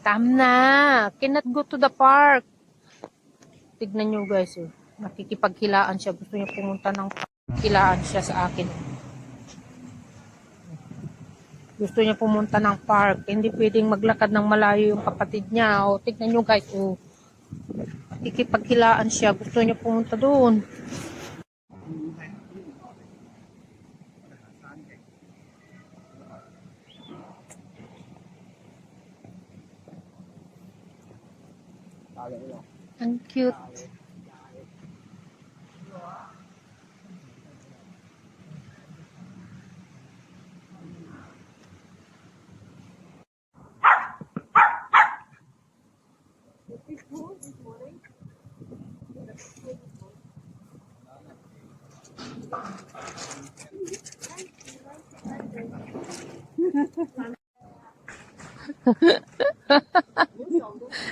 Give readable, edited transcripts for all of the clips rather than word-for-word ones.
Tam na. Cannot go to the park. Tignan nyo guys. Nakikipaghilaan siya. Gusto niya pumunta ng park. Hilaan siya sa akin. Gusto niya pumunta ng park. Hindi pwedeng maglakad ng malayo yung kapatid niya. O, tignan nyo guys. O, nakikipaghilaan siya. Gusto niya pumunta doon. Ang cute.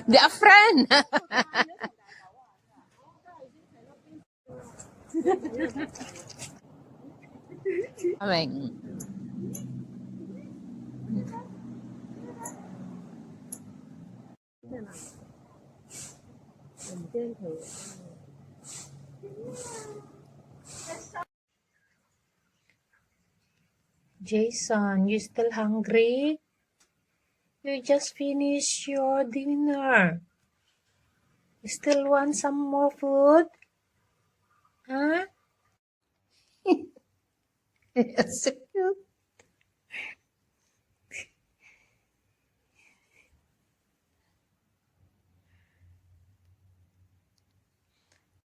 They are friend. Ameng. Jason, you still hungry? You just finished your dinner. You still want some more food? Huh? It's so cute.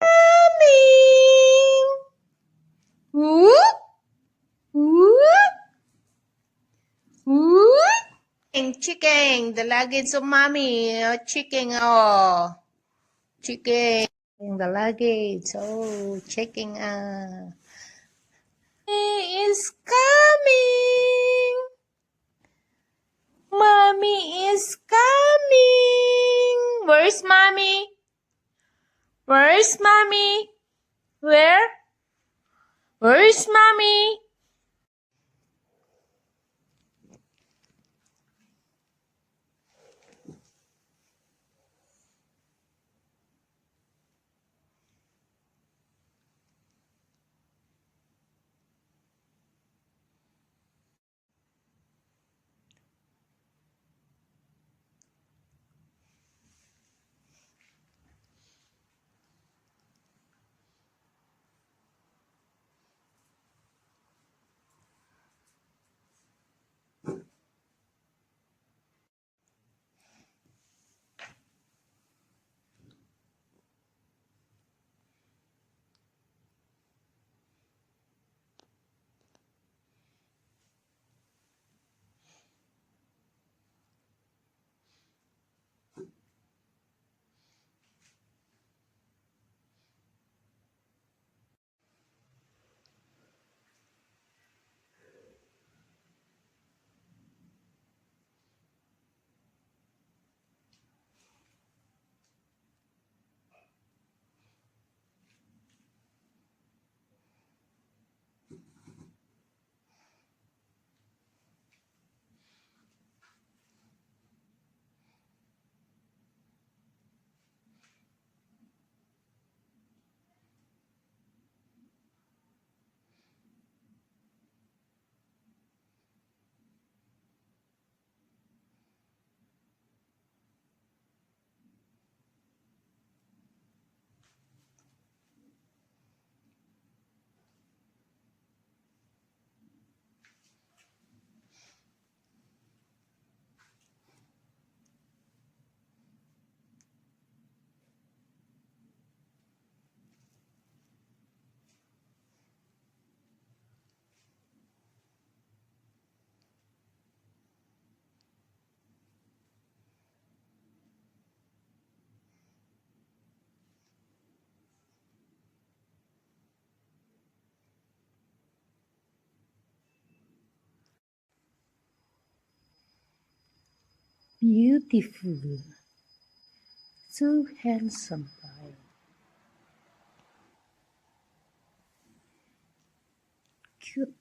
Coming! Whoop! Whoop! Whoop! Chicken, the luggage of mommy. Oh, chicken, oh. Chicken, the luggage. Oh, chicken, is coming. Mommy is coming. Where's mommy? Where's mommy? Where? Where's mommy? Beautiful. So handsome boy. Cute.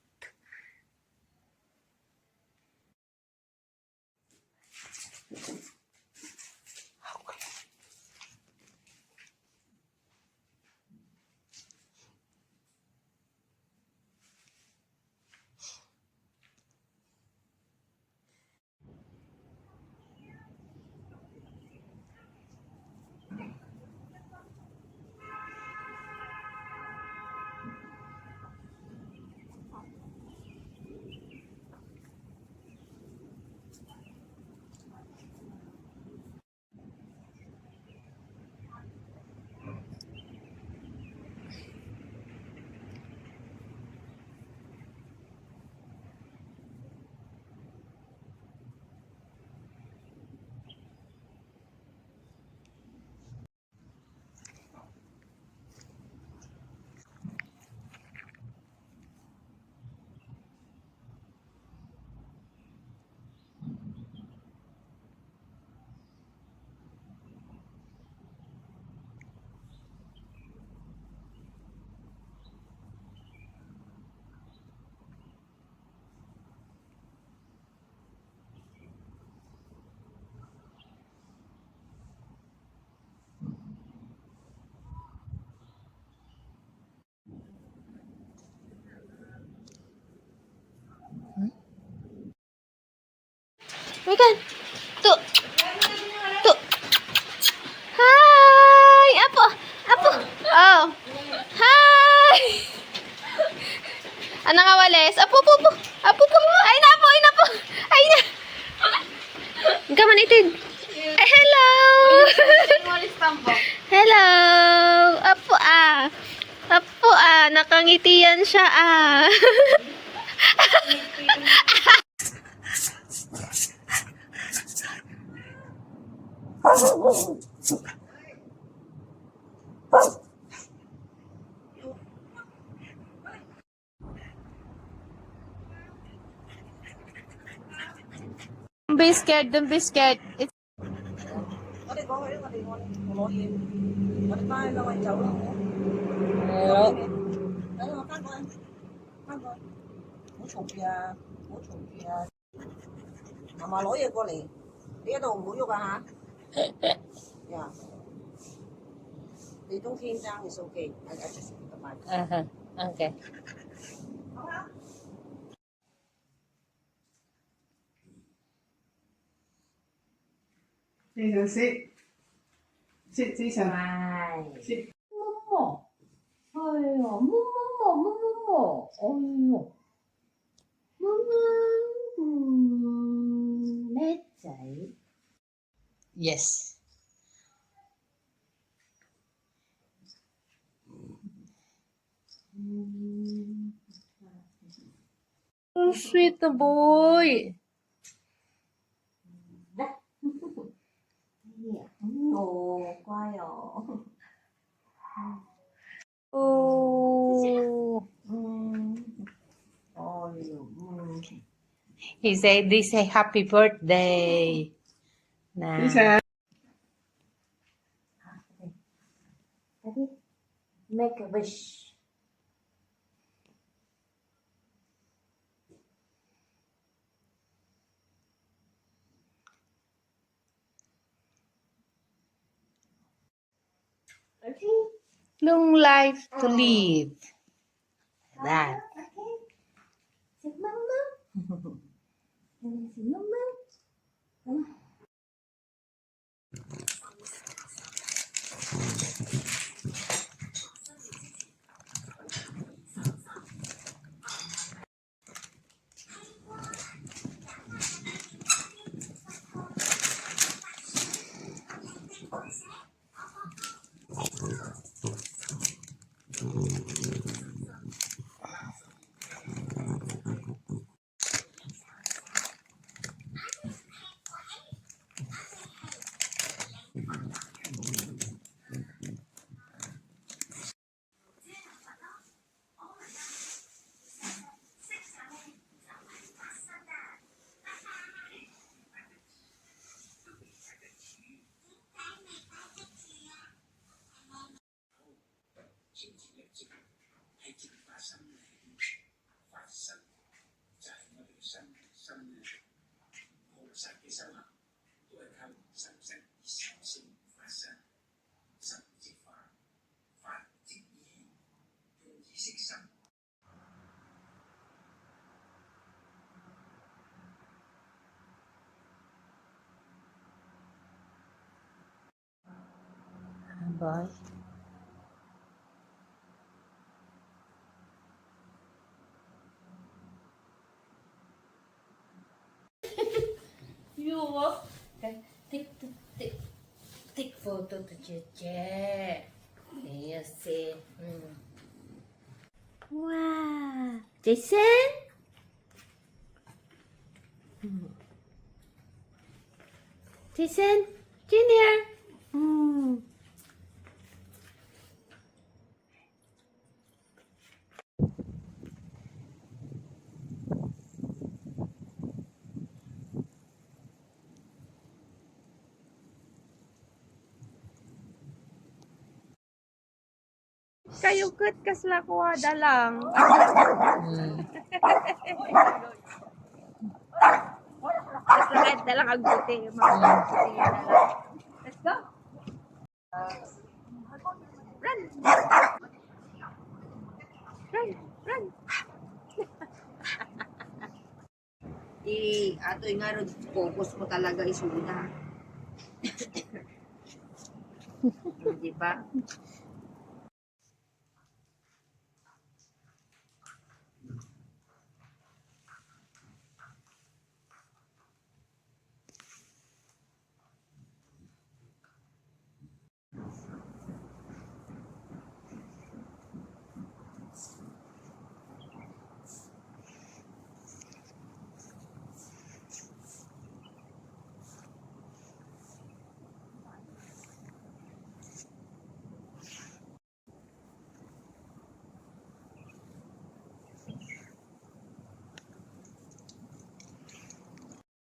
Megan, tuh, tuh. Hai, apa? Apa? Oh, hai. Anak awalis, apa? Ay na po, ay na po. Ay na. Kaman itid. Eh, hello. Hello. Apo nakangitian siya Don't be scared, don't be scared. It's 我哋翻去兩位走咯。等我翻過去，翻過去，唔好嘈住啊！唔好嘈住啊！嫲嫲攞嘢過嚟，你喺度唔好喐啊嚇！呀，你don't came down is okay. I just bye. Okay. Jason, sit. Sit, Jason. Sit. Momo. 아유, 모모. 어유. 내仔. Yes. So sweet na boy. Ồ,乖哦。Oh. Oh, He said they say happy birthday. Nah. Jason. make a wish. Okay. Long life to live. That. Okay. Say mama. Say mama. Bye. You take photo to Jeje. Yes, see. Wow, Jason. Jason, Junior. Kayo kat kasla ko dalang. Kasla kahit dalang agbuti. Let's go. Run. Run. Run. Ato'y nga rin, focus mo talaga isuna. Di ba?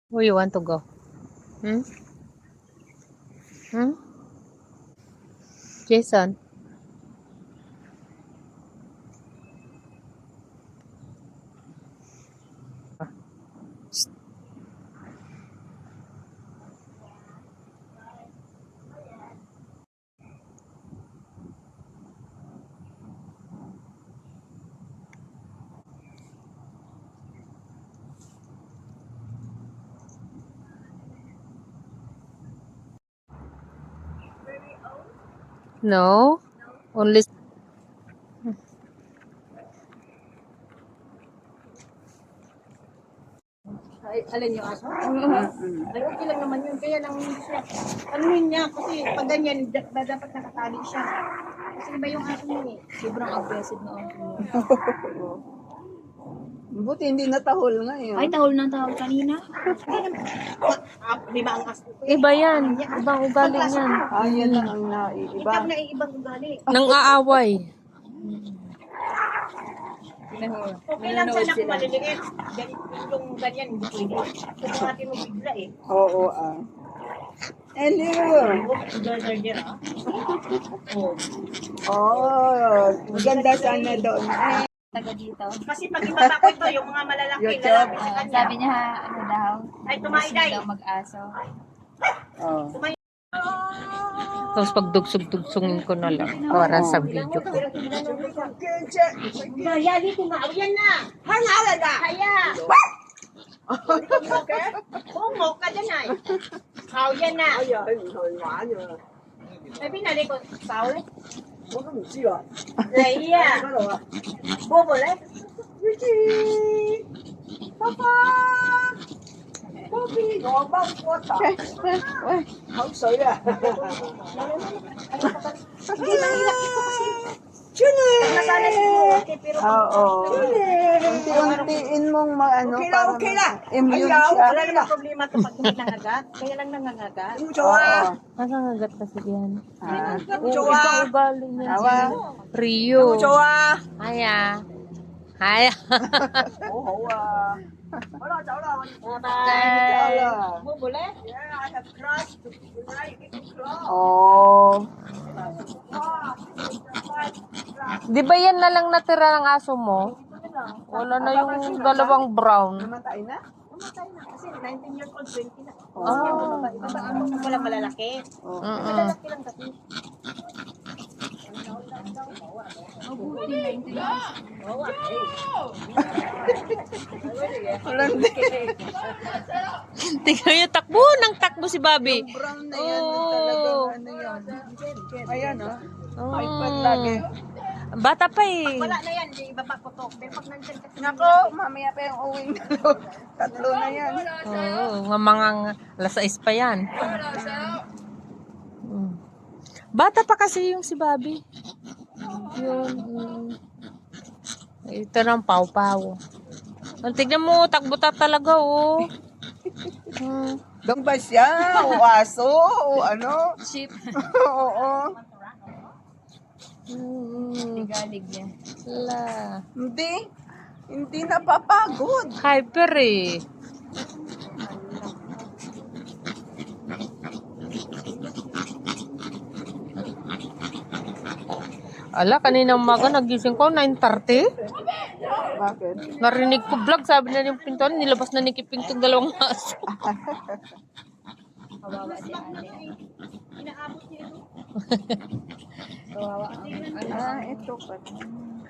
Where you want to go? Jason? No, only. Ay, alin yung aso? Ay, okay lang naman yun. Kaya lang siya. Ano yun niya? Kasi pag ganyan, dapat nakatali siya. Kasi iba yung aso niya eh. Sobrang aggressive na aso niya. Buti hindi natahol ngayon. Ay, tahol ng tahol kanina. Lima ang aso ko. Iba yan. Ibang ugali niyan. Yan lang ang naiiba. Ikaw na ibang ugali. Nang aaway. Okay lang sana kung maliliit. Yung ganyan, hindi pwede. Kasi natin mo bigla eh. Oo, Hello! Garder ah. Oh, maganda sana doon. Taga dito. Kasi pag ibaba ko ito, yung mga malalaki YouTube. lalapit sa kanya. Sabi niya, ano daw? Ay, tumaiday. Daw mag-aso. Oh. Tapos pagdugsog-dugsongin ko na lang para sa video ko. Kaya dito nga, o yan na. Hanala na. Kaya. Bungo ka dyan ay. O yan na. Ay, pinali ko. Sao le? Leia. Bobo le? Papa. Bobby, nó bóc qua tỏ. Không sợi à. Hindi mahirap ito kasi. Nasanay siguro. Pero Oo. Unti-untiin mong maano para immune siya. wala namang problema ito pag hindi nangagat. Kaya lang nangangagat. Oo. Nakangagat kasi yan. Ibang Ibang ugali niya. Awa. Rio. Haya. Haya. Oo. Bye-bye. Bobo le? Oh. Di ba yan na lang natira ng aso mo? Wala na yung dalawang brown. Namatay na? Namatay na. Kasi 19 years old, 20 na. Oh. Iba ano, wala malalaki. Malalaki lang kasi. Tingnan niyo, takbo ng takbo si Bobby. Brown na yan. Talagang ano yan. Ayan, oh. Oh. iPad lagi. Bata pa eh. Wala na yan, yung ibaba ko to. Pero pag nandyan kasi. Nako, mamaya pa yung uwing dalawa. Tatlo na yan. Oo, mga alas 6 pa yan. Mm. Bata pa kasi yung si Bobby. Yun. Ito ng pau-pau. Tignan mo, takbo-ta talaga, oh. Doon ba siya? O aso? O ano? Sheep. Oo. Ligalig yan. La. Hindi napapagod. Hyper eh. Ala, kanina umaga nagising ko, 9:30. Bakit? Narinig ko vlog, sabi na yung pintuan, nilabas na ni Kiping itong dalawang aso. Kawawa si ate. Inaabot niya ito. Kawawa. Ito pa.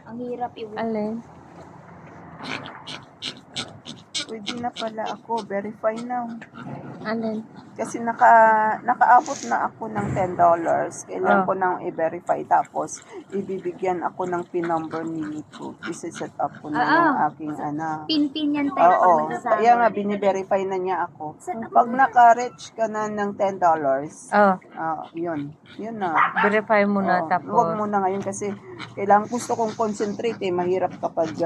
Ang hirap iwan. Alin? Pwede na pala ako. Verify now. Alin? Kasi nakaabot na ako ng $10. Kailangan ko nang i-verify. Tapos, ibibigyan ako ng PIN number ni Nico. Isi-set up ko na yung aking anak. Pin-pin yan tayo. Oo. Kaya nga, bine-verify na niya ako. Pag naka-reach ka na ng $10, Oh, yun. Yun na. verify mo Oo. na tapos. Huwag muna ngayon kasi kailangan gusto kong concentrate eh. Mahirap kapag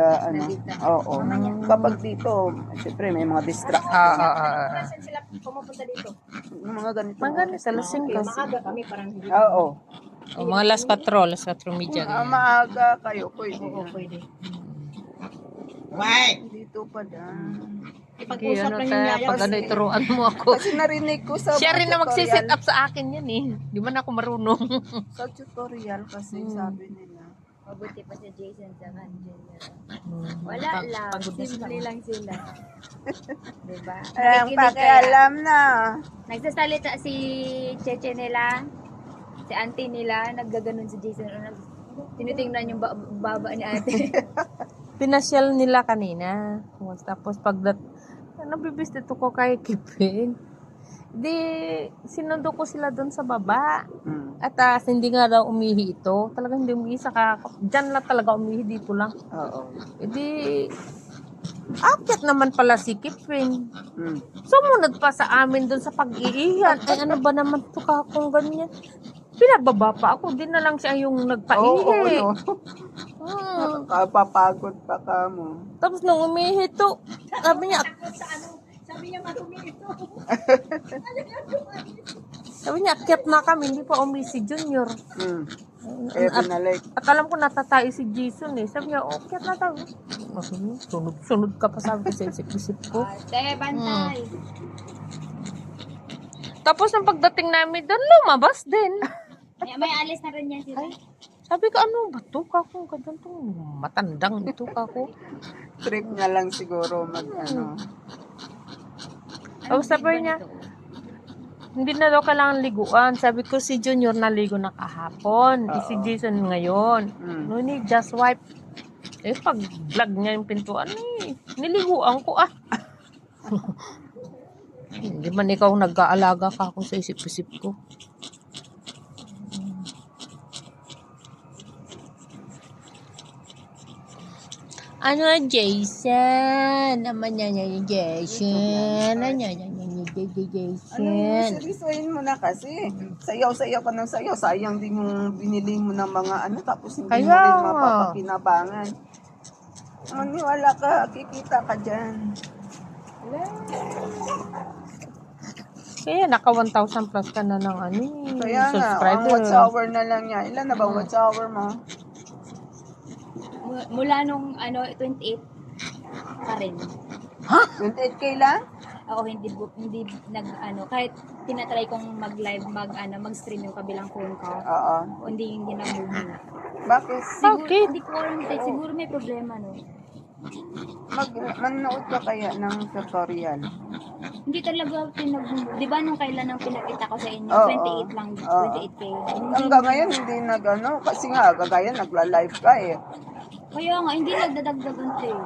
Oo. Kapag dito, siyempre may mga distract. Saan sila pumupunta dito? Yung mga ganito. Maganda sa lasing kasi. Maaga kami parang hindi. Oo. Oh, mga last 4 media. Maaga kayo. Pwede. Oo, pwede. Dito pa dan. Ipag-usap Ano lang yung tayo, yaya. pag ano ituruan mo ako. Kasi narinig ko sa Siya rin na tutorial. magsiset up sa akin yan eh. Di man ako marunong. Sa tutorial kasi sabi nila. Mabuti pa si Jason sa Angela. Hmm. Wala lang. Simple lang sila. Diba? Ang Nakikinig pakialam na. Nagsasalita si Cheche nila, si auntie nila, naggaganon si Jason. Tinitingnan yung baba ni ate. Pinasyal nila kanina. Tapos nabibisit ko kay Kipin. Di, sinundo ko sila doon sa baba. At hindi nga daw umihi ito. Talagang hindi umihi. Diyan lang talaga umihi, dito lang. Oo. Di, akyat naman pala si Kipin. Sumunod pa sa amin doon sa pag-iihan. Ay, ano ba naman ito kung ganyan? Pinababa pa ako. Di na lang siya yung nagpaihi. Oo, no. Kapapagod pa ka mo. Tapos nung umihi ito, sabi niya, akyat na kami, hindi pa umihi si Junior. Kaya binalik. At alam ko natatay si Jason eh. Sabi niya, akyat na tayo. Sunod ka pa, sabi ko sa isip-isip ko. Ate, bantay. Tapos nung pagdating namin doon, lumabas din. May alis na rin yan sila. Sabi ko, ano ba ito? Kako, ganyan itong matandang ito, kako. Trip niya lang siguro Tapos sabi niya, hindi na daw kailangan liguan. Sabi ko, si Junior naligo na kahapon. Si Jason ngayon. No need, just wipe. Eh, pag vlog niya yung pintuan, niliguan ko Hindi man ikaw nag-aalaga ka ako sa isip-isip ko. Ano Jason? Naman niya yung Jason. Ano niya yung Jason? Seryosohin mo na kasi. Sayaw-sayaw ka ng sayaw. Sayang din yung binili mo ng mga tapos hindi mo Kaya rin nga. mapapakinabangan. Maniwala ka, kikita ka dyan. Kaya naka 1,000 plus ka na ng Kaya nga, ang subscriber. watch hour na lang niya. Ilan na ba watch hour mo? Mula nung 28 pa rin. 28K lang? Ako hindi kahit tinatry kong mag-live, mag-stream yung kabilang phone ko. Oo. Hindi na moving. Bakit? Bakit? Hindi ko alam, siguro may problema no. Manood ka kaya ng tutorial? Hindi talaga di ba nung kailan nang pinakita ko sa inyo, Oo. 28 lang, Oo. 28K. Hanggang ngayon hindi kasi nga, kagaya nagla-live ka eh. Kaya nga, hindi nagdadagdagan to eh.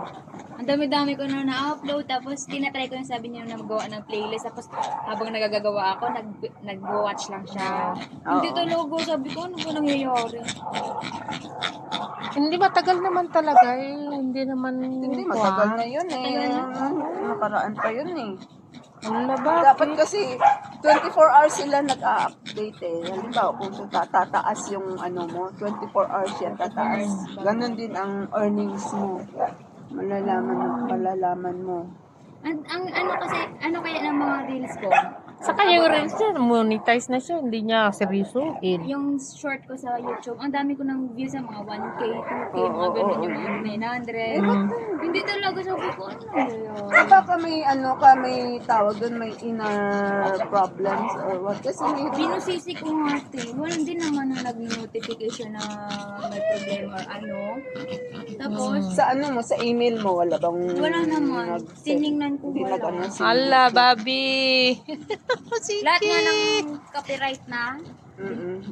Ang dami-dami ko na na-upload, tapos tinatry ko yung sabi niya na magawa ng playlist, tapos habang nagagagawa ako, nag-watch lang siya. Hindi Oo. talaga, sabi ko, ano ba nangyayari? Hindi matagal naman talaga eh. Hindi naman Hindi, matagal na yun eh. Nakaraan pa yun eh. Wala ba? Dapat kasi 24 hours sila nag-a-update eh. Halimbawa, kung tataas yung ano mo, 24 hours yan tataas. Ganon din ang earnings mo. Malalaman mo. Ang ano kasi, ano kaya ng mga reels ko? Saka yung reels niya, monetize na siya. Hindi niya seryosohin. Yung short ko sa YouTube, ang dami ko ng views sa mga 1K, 2K, mga Oo, ganun oo, yung mga 900. Hindi talaga sabi ko, ano yun? Baka may ano ka, may tawag doon, may inner problems or what. Kasi may Binusisi ko nga wala din naman na nag-notification na may problema or ano. Tapos, sa ano mo, sa email mo, wala bang wala naman. Tiningnan ko Hindi wala. nag-ano si Ala, Bobby. Lahat nga ng copyright na,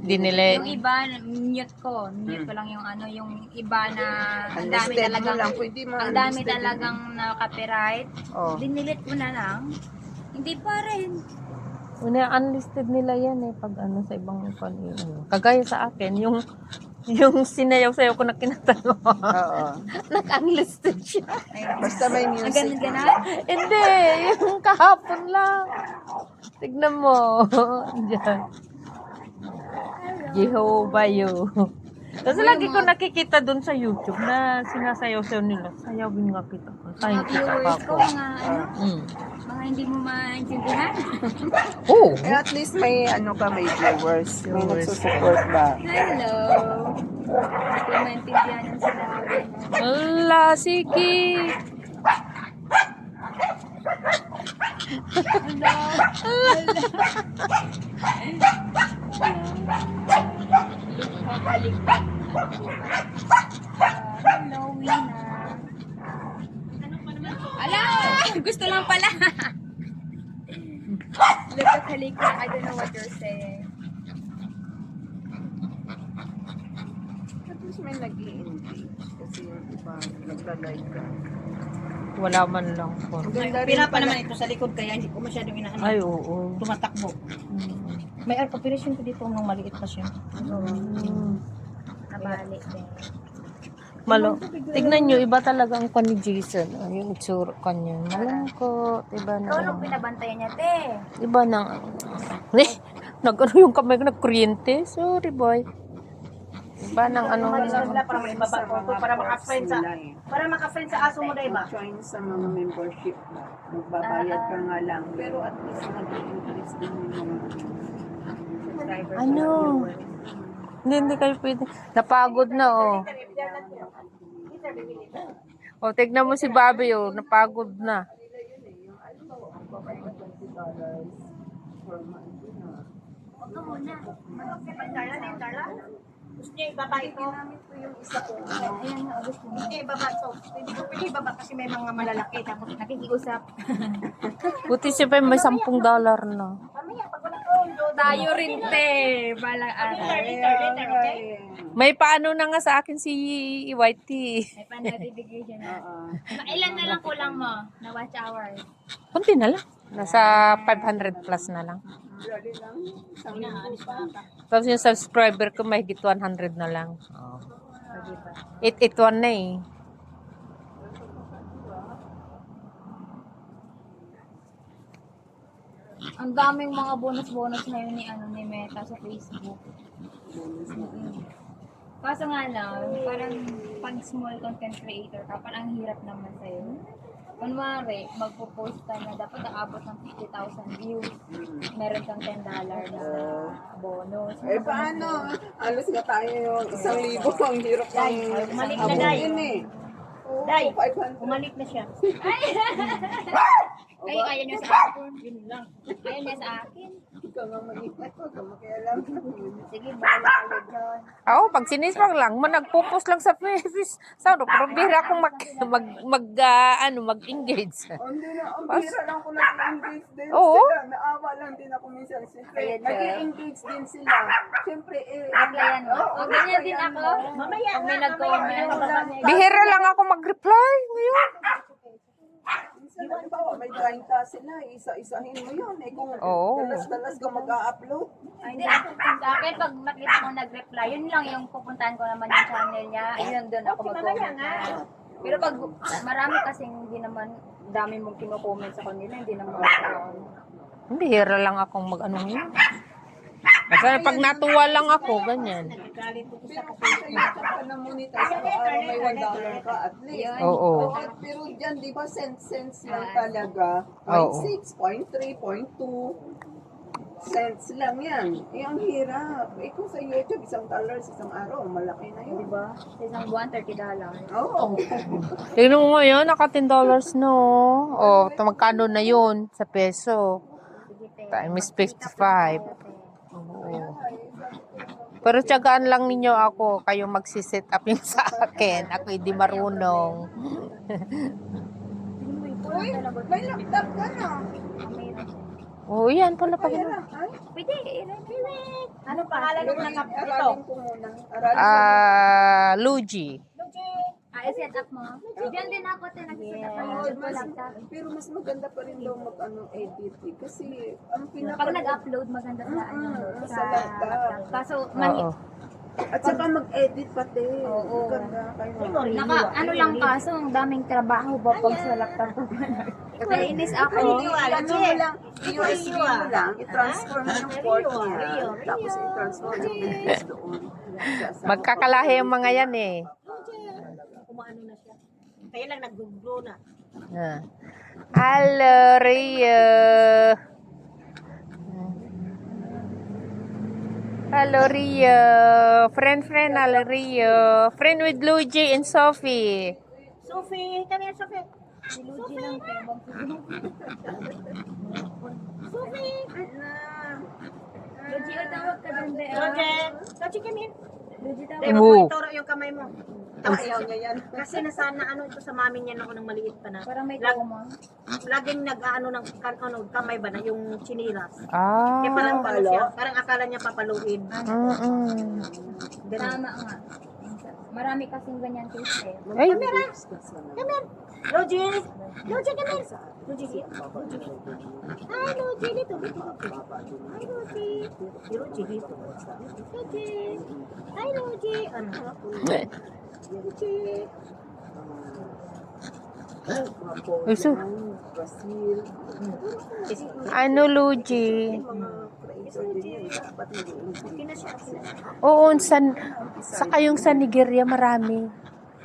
Dinile. yung iba, mute ko. Mute ko lang yung ano, yung iba na ang dami Unlisted mo talagang, lang, pwede mo ang dami unlisted talagang na copyright. Oh. Dinilit ko na lang. Hindi pa rin. Una-unlisted nila yan eh pag ano sa ibang ano. Kagaya sa akin, yung sinayaw-sayaw ko na kinatano. Oo. Nag-unlisted siya. Basta may Ang music. ganon. Hindi, yung kahapon lang. Tignan mo. Diyan. Jehovah you. Kasi lagi ko nakikita dun sa YouTube na sinasayaw-sayaw nila. Sayawin nga kita. Mga Sayang kita pa viewers ko, ako. mga ano, Mm. mga hindi mo maintindihan. Oh, Eh, at least may ano ka, may viewers. May Viewers. nagsusupport ba? Hello. Hindi ko maintindihan ang sinabi mo. ala, sige. Hello, Wina. Ala! Gusto lang pala. Look at Halika. I don't know what you're saying. At least may nag-i-engage. Kasi yung iba, nagla-like ka. Wala man lang po. Ganda rin Pira pa pala. naman ito sa likod kaya hindi ko masyadong inaano. Ay, oo. Tumatakbo. May operation ko dito nung maliit pa siya. Nabali din. Malo. Tignan nyo, iba talaga ang kwan ni Jason. Yung itsura kanya. Malangkot. Iba na. Ikaw nung binabantayan niya, te. Iba na. Nag-ano yung kamay ko, nagkuryente. Sorry, boy. Iba ng ano. Sila para may baba ko para maka-friend sa Nila eh. para maka-friend sa aso mo dai ba? Join sa mga membership na. Magbabayad ka nga lang. Pero at least nag-increase din yung mga subscribers. Ano? Hindi kayo pwede. Napagod na, oh. O, tignan mo si Bobby, oh. Napagod na. Gusto niya ibaba ito. Ayan nga, gusto Gusto niya ibaba ito. Hindi ko pwede ibaba kasi may mga malalaki tapos nakikiusap. Buti siya pa may $10 na. mamaya pag wala ko Tayo rin, te. Balang araw. later, okay? May paano na nga sa akin si Whitey. May pan-notification na. Ilan na lang kulang mo na watch hours? Kunti na lang. Nasa 500 plus na lang. Tapos yung subscriber ko may 100 na lang. Oh. 881 na eh. Ang daming mga bonus-bonus na yun ni Meta sa Facebook. Kaso nga lang, parang pag small content creator ka, parang ang hirap naman sa'yo. Kunwari, magpo-post ka na dapat aabot ng 50,000 views. Meron kang $10 na bonus. Eh paano? Alos nga tayo yung 1,000. Ang hirap ng Malik na dai. yun eh. Dai, 500. umalik na siya. Ay, kaya niya sa akin. Yun lang. Kaya niya sa akin. Ikaw nga mag-ipat ko, ikaw makialam. Sige, bahala kayo dyan. Oo, pag siniswag lang, nagpo-post lang sa Facebook. Pero bira akong mag-engage. Hindi na, ang bira lang ko nag-engage din Oo. sila. Naawa lang din ako minsan. Siyempre, nag-engage din sila. Siyempre, Applyan mo. O, ganyan din ako. Mamaya Pag may nga, nag-comment. Bihira lang ako mag-reply ngayon. Halimbawa, may 30 sila, isa-isahin mo yun. Eh, kung Oo. dalas-dalas ka mag-a-upload, Ay, hindi ako. Sa akin, pag makita ko nag-reply, yun lang yung pupuntahan ko naman yung channel niya. Ayun, doon ako mag-comment na. Pero pag marami kasing hindi naman, dami mong kino-comment sa kanila, hindi naman ako. Bihira lang akong mag-ano yun. Kasi pag natuwa lang ako, ganyan. pero kung sa YouTube ka na monetize, araw may $1 ka at least. Oo. Pero dyan, di ba, cents lang talaga. Oo. 0.6, 0.3, 0.2 cents lang yan. Eh, ang hirap. Eh, kung sa YouTube, $1 isang araw, malaki na yun. Diba? Sa isang buwan, $30. Oo. Tingnan mo ngayon, naka $10 no. O, magkano na yun sa peso? Times 55. Oo. Pero tiyagaan lang ninyo ako, kayo magsiset up yung sa akin. Ako hindi marunong. Uy, may laptop ka na. Oo, yan pala pa yun. Ay, Pwede, Ano pangalan ng nakap ito? aralin ko muna. Aralin Luigi. i-set up mo. Diyan din ako, nag-set up ang YouTube ko laptop. pero mas maganda pa rin daw mag-edit eh. Kasi ang Pag nag-upload, maganda sa sa laptop. Kaso, Oo. At saka mag-edit pati. Oo. Maganda kayo. ano lang kaso, ang daming trabaho ba pag sa laptop ko. Kainis ako. Ano mo lang, USB mo lang, i-transfer mo yung port niya. Tapos i-transfer mo yung videos doon. Magkakalahi yung mga yan eh. Kumaano na siya. Kaya lang nag-grow na. Hello, Rio. Hello, Rio. Friend, hello, Rio. Friend with Luigi and Sophie. Sophie, come here, Sophie. Luigi lang. Sophie! Luigi, tawag ka doon. Roger! Roger, come here. Luigi, tawag. Dahil Oo. mo ituro yung kamay mo. Ayaw niya yan. Kasi nasana ano ito sa mami niya ako nang maliit pa na. Parang may trauma. Laging nag-ano ng kamay ba na yung chinilas. Ah. Kaya parang ano siya, parang akala niya papaluin. Mm-mm. Tama nga. Marami kasing ganyan case eh. Ay, Come here! Roger! Roger, come here! Roger, here. Roger. Hi, Roger. Dito, dito. Hi, Roger. Si Roger dito. Roger. Hi, Roger. Ano? Roger. Iso. Ano, Luigi? Okay na siya. Oo, sa kayong sa Nigeria marami.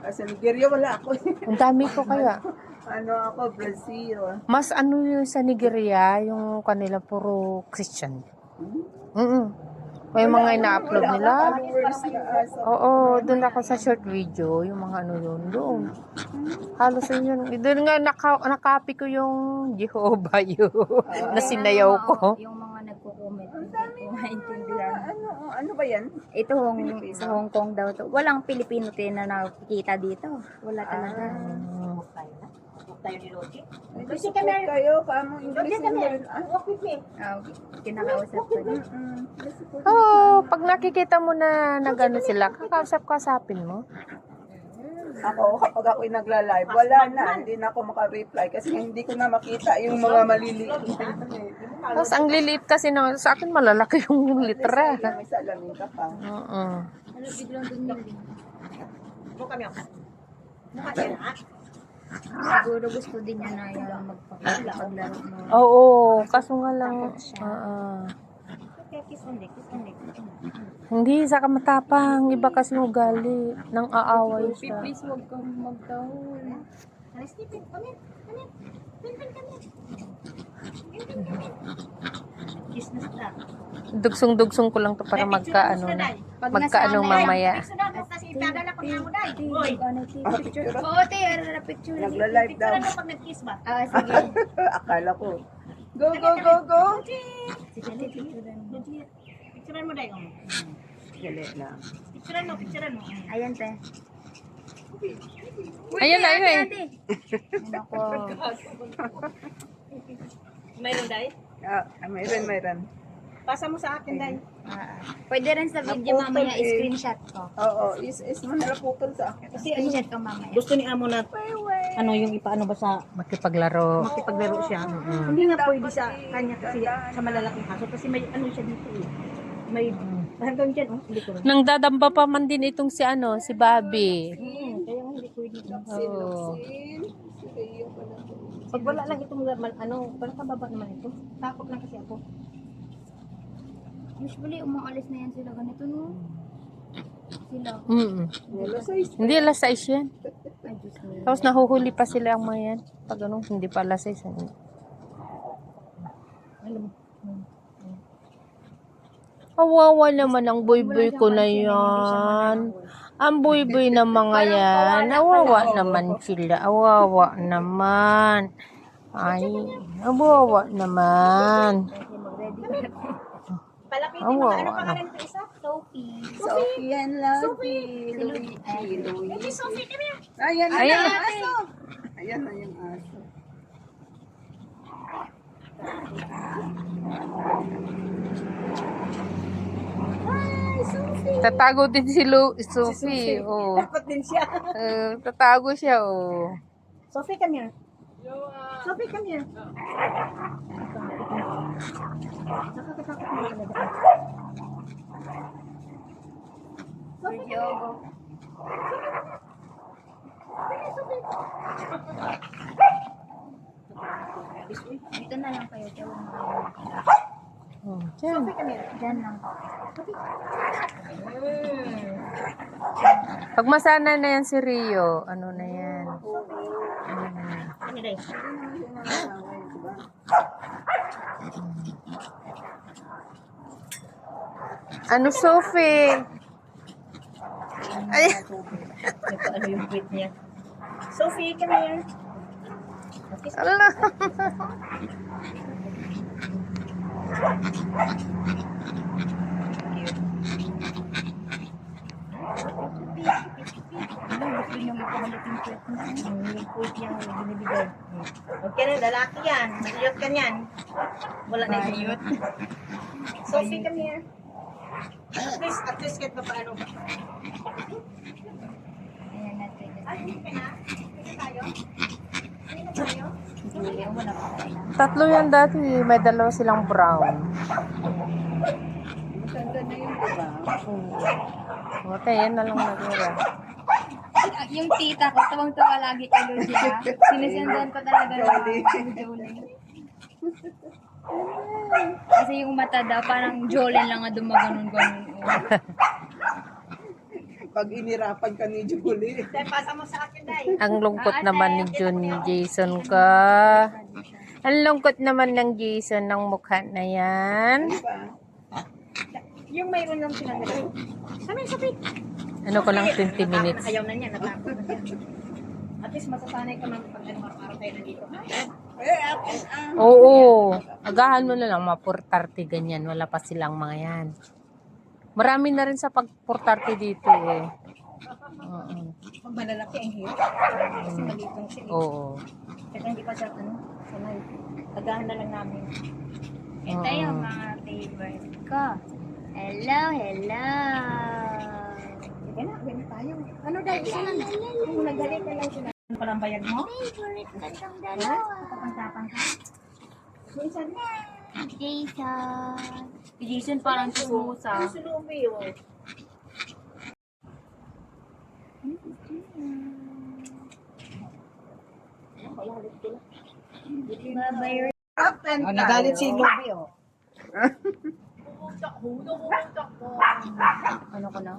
Sa Nigeria wala ako. Ang dami ko kaya. Ano ako, Brazil. Mas ano yung sa Nigeria, yung kanila puro Christian. May mga ina-upload nila. Followers na Oo, doon ako sa short video, yung mga ano yun, doon. Halos yun. Doon nga nakopy ko yung Jehovah yun, na sinayaw ko. Yung mga nagko-comment. Hindi ko maintindihan. Ano ba yan? Ito sa Hong Kong daw to. Walang Pilipino na nakikita dito. Wala talaga. Tayo ni Roger. Lucy, come here. Kayo, paano English Come here. naman? Walk with me. Kinakausap ko din. Oo, pag nakikita mo na nagano sila, kakausap-kasapin mo. Ako, kapag ako'y nagla-live, wala na. Hindi na ako maka-reply kasi hindi ko na makita yung mga maliliit. Tapos ang liliit kasi sa akin malalaki yung litra. May salamin ka pa. Oo. Ano biglang dun Mukha kami ako. Mukha siya na. siguro gusto din niya na yan magpaglaro mo. Oo, kaso nga lang, Okay, kiss on kiss on hindi, saka matapang. Iba kasi ugali. Nang aaway siya. Please huwag kang magtahol. Alis, Stephen, come here. Come here. Stephen, come here. Stephen, come here. Kiss na sila. Dugsong-dugsong ko lang to para magkaano na. Magkaano mamaya. Picture na mo kasi padala ko na mo dai. Hoy. Picture. Oo, te, ano na picture. Nagla-live daw. Picture na pag nag-kiss ba? Ah, sige. Akala ko. Go, go, go, go! Sige, te, picture. Picturean mo dai. Gali na. Picturean mo. Ayan, te. Ayun na, ayun eh. Nako. Mayroon dai? Mayroon. Pasa mo sa akin, Day. Pwede rin sa video Naputol mamaya, eh. screenshot ko. Oo, is mo nalaputol sa akin. Kasi ano, Screenshot ko mamaya. gusto ni Amo na, ano yung ipaano ba sa, Makipaglaro. makipaglaro siya. Hindi nga pwede sa kanya kasi sa malalaking aso. Kasi may ano siya dito eh. May, hanggang dyan, oh, hindi ko rin. Nang dadamba pa man din itong si si Bobby. Kaya nga hindi pwede. Oo. Pag wala lang itong, ano, parang kababa naman ito. Takot lang kasi ako. Usually, umaalis na yan sila ganito, no? Sila. Hindi alas 6 yan. Ay, Diyos ko. Tapos nahuhuli pa sila ang mga yan. Pag ano, hindi pa alas 6. Awawa naman ang boy-boy ko na yan. Ang boy-boy na mga yan. Awawa naman sila. Awawa naman. Ay, awawa naman. Palapitin mo, Awawa ano na. pangalan ito isa? Sophie. Sophie and Lucky. Luigi. Sophie, come here. Ayan na Ayan. yung aso. Ayan na yung aso. Tatago din si Sophie. Oh. Takot din siya. Tatago siya. Oh. Sophie, come here. Sophie, come here. Nakakatakot mo talaga. Diogo. Dito na lang kayo. Diyan lang kayo. Oh, dyan. Diyan lang. Pag masanay na yan si Rio, ano na yan? Ano na yan? Ano, Day? Ano, Sophie? Ay, Ano yung breed niya? Sophie, come here. ala. Gusto niyo magpabalik yung puwet niya. Yung puwet niya ang binibigay. Okay na, lalaki yan. Maliyot ka niyan. Wala na yung Sophie, come here. At least kahit pa paano ba? Ayan natin. Ay, hindi ka na? Hindi tayo? Hindi na tayo? Julia, wala pa tayo. Tatlo yan dati. May dalawa silang brown. Maganda na yun, diba? Okay, yan na lang natira. Yung tita ko, tawang-tawa lagi kay Lucia. Sinisendan ko talaga ng Jolie. Kasi yung mata daw, parang Jolene lang nga dumaganon-ganon. Pag inirapan ka ni Julie. Dahil pasa mo sa akin, Day. Ang lungkot naman ni Jason ka. Ang lungkot naman ng Jason ng mukha na yan. Diba? Yung mayroon lang sila nila. Sabi, Sophie. Ano ko lang 20 minutes. Ayaw na niya, natakot na siya. At least masasanay ka man pag ano, araw tayo nandito. Oo. Agahan mo na lang mga 4:30 ganyan. Wala pa silang mga yan. Marami na rin sa pag-4:30 dito eh. Oo. Pag malalaki ang hirap. Kasi maliit lang siya. Oo. Kaya hindi pa siya, sanay. Agahan na lang namin. Ito yung mga favorite ko. Hello, hello. Sige na, gano'n tayo. Ano dahil isa lang. Kung nagalit na lang sila. Ano palang bayag mo? Favorite ko itong Ha? dalawa. Tapang-tapang ka? Minsan na. Jason. Si Jason parang chismosa. Ano si Ruby, oh. Bye-bye. Nagalit si Ruby, oh. Ano ko na?